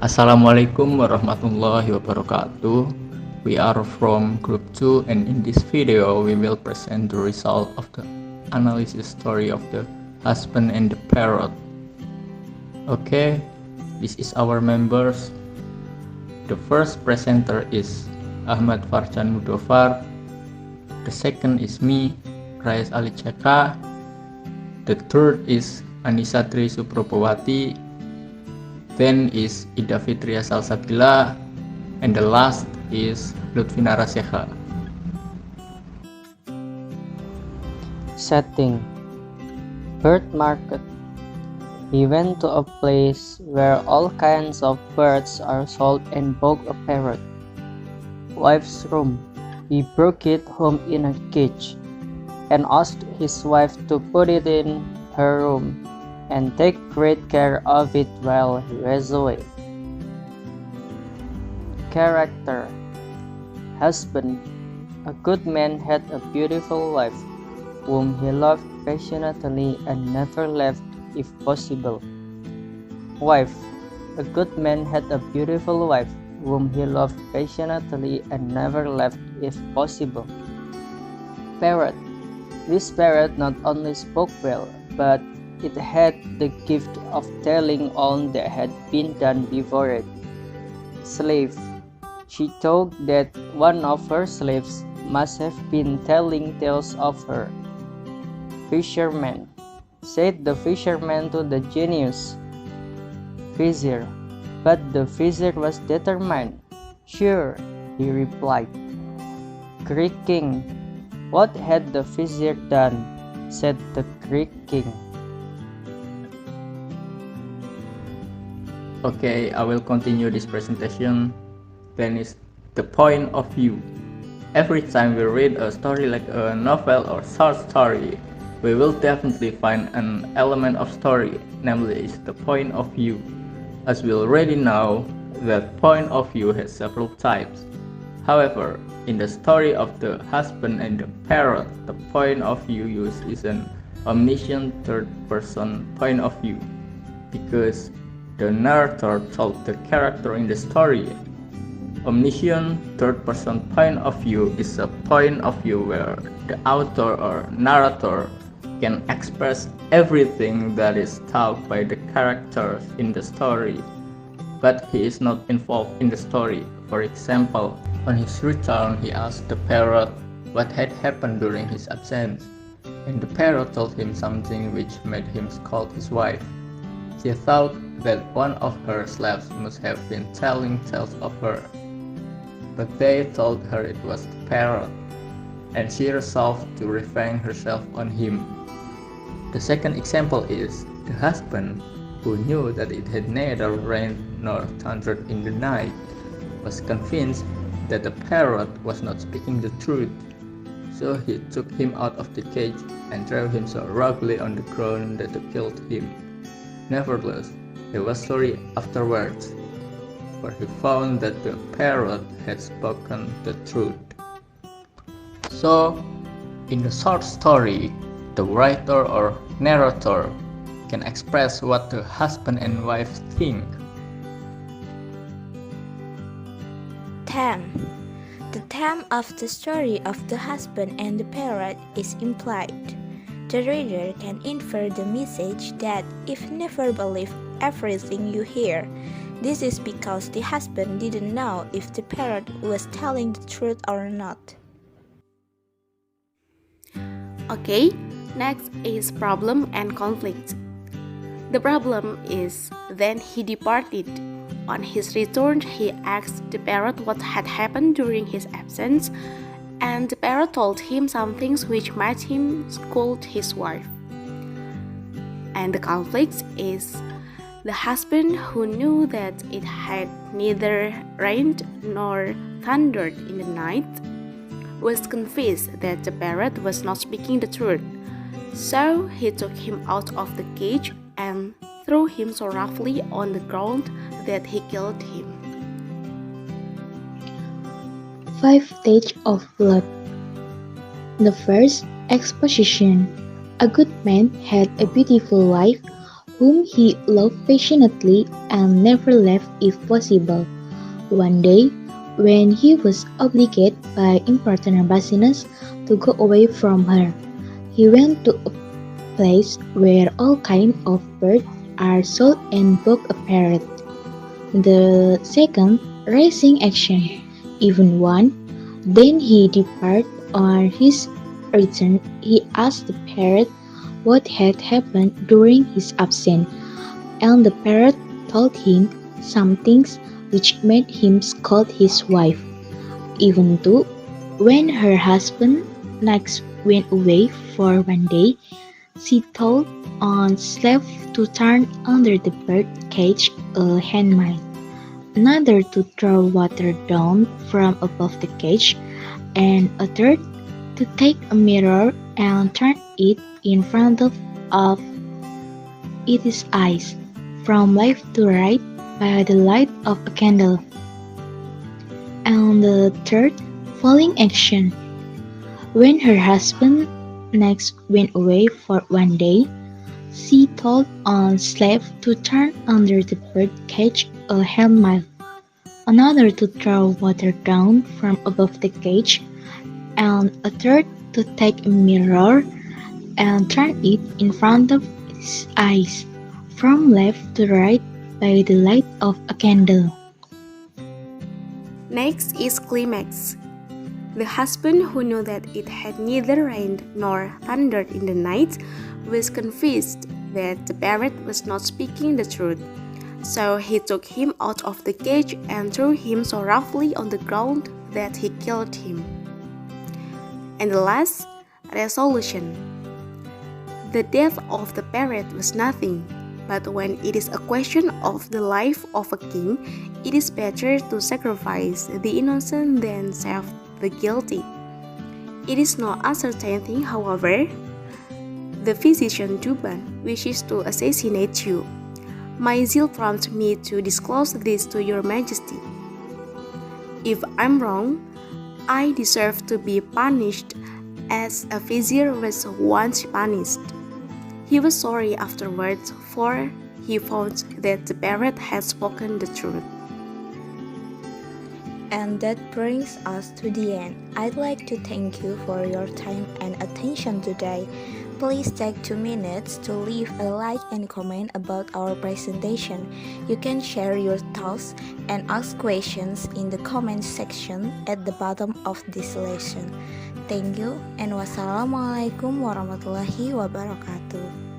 Assalamualaikum warahmatullahi wabarakatuh. We are from group 2 and in this video we will present the result of the analysis story of the husband and the parrot. Okay, this is our members. The first presenter is Ahmad, Farchan, Mudhofar. The second is me, Rayes Ali Cheka. The third is Annisa Try Suprobowati. Then is Ida Fitria Salsabila, and the last is Luthfi Nara Sekha. Setting: bird market. He went to a place where all kinds of birds are sold and bought a parrot. Wife's room. He broke it home in a cage and asked his wife to put it in her room and take great care of it while he was away. Character: husband. A good man had a beautiful wife, whom he loved passionately and never left if possible. Wife. A good man had a beautiful wife, whom he loved passionately and never left if possible. Parrot. This parrot not only spoke well, but it had the gift of telling all that had been done before it. Slave. She thought that one of her slaves must have been telling tales of her. Fisherman. Said the fisherman to the genius. Vizier. But the vizier was determined. Sure, he replied. Greek king. What had the vizier done? Said the Greek king. Okay, I will continue this presentation. Then is the point of view. Every time we read a story like a novel or short story, we will definitely find an element of story, namely is the point of view. As we already know, that point of view has several types. However, in the story of the husband and the parrot, the point of view used is an omniscient third-person point of view, because the narrator told the character in the story. Omniscient third-person point of view is a point of view where the author or narrator can express everything that is thought by the characters in the story, but he is not involved in the story. For example, on his return, he asked the parrot what had happened during his absence, and the parrot told him something which made him scold his wife. She thought that one of her slaves must have been telling tales of her, but they told her it was the parrot, and she resolved to revenge herself on him. The second example is the husband, who knew that it had neither rained nor thundered in the night, was convinced that the parrot was not speaking the truth, so he took him out of the cage and threw him so roughly on the ground that it killed him. Nevertheless, he was sorry afterwards, for he found that the parrot had spoken the truth. So, in the short story, the writer or narrator can express what the husband and wife think. Theme. The theme of the story of the husband and the parrot is implied. The reader can infer the message that if never believe everything you hear, this is because the husband didn't know if the parrot was telling the truth or not. Okay, next is problem and conflict. The problem is then he departed. On his return, he asked the parrot what had happened during his absence, and the parrot told him some things which made him scold his wife. And the conflict is the husband, who knew that it had neither rained nor thundered in the night, was convinced that the parrot was not speaking the truth. So he took him out of the cage and threw him so roughly on the ground that he killed him. 5 stages of blood. The first exposition. A good man had a beautiful wife whom he loved passionately and never left if possible. One day, when he was obliged by important business to go away from her, he went to a place where all kinds of birds are sold and bought a parrot. The second, raising action. Even one. Then he departed. On his return, he asked the parrot what had happened during his absence, and the parrot told him some things which made him scold his wife. Even though, when her husband next went away for one day, she told on slave to turn under the bird cage a handmill, another to throw water down from above the cage, and a third to take a mirror and turn it in front of its eyes, from left to right by the light of a candle. And the third, falling action. When her husband next went away for one day, she told on slave to turn under the bird cage a handmill, another to throw water down from above the cage, and a third to take a mirror and turn it in front of his eyes, from left to right by the light of a candle. Next is climax. The husband, who knew that it had neither rained nor thundered in the night, was convinced that the parrot was not speaking the truth. So he took him out of the cage and threw him so roughly on the ground that he killed him. And the last, resolution. The death of the parrot was nothing, but when it is a question of the life of a king, it is better to sacrifice the innocent than save the guilty. It is no uncertain thing, however. The physician Duban wishes to assassinate you. My zeal prompts me to disclose this to your majesty. If I'm wrong, I deserve to be punished as a vizier was once punished. He was sorry afterwards, for he found that the parrot had spoken the truth. And that brings us to the end. I'd like to thank you for your time and attention today. Please take 2 minutes to leave a like and comment about our presentation. You can share your thoughts and ask questions in the comment section at the bottom of this lesson. Thank you and wassalamualaikum warahmatullahi wabarakatuh.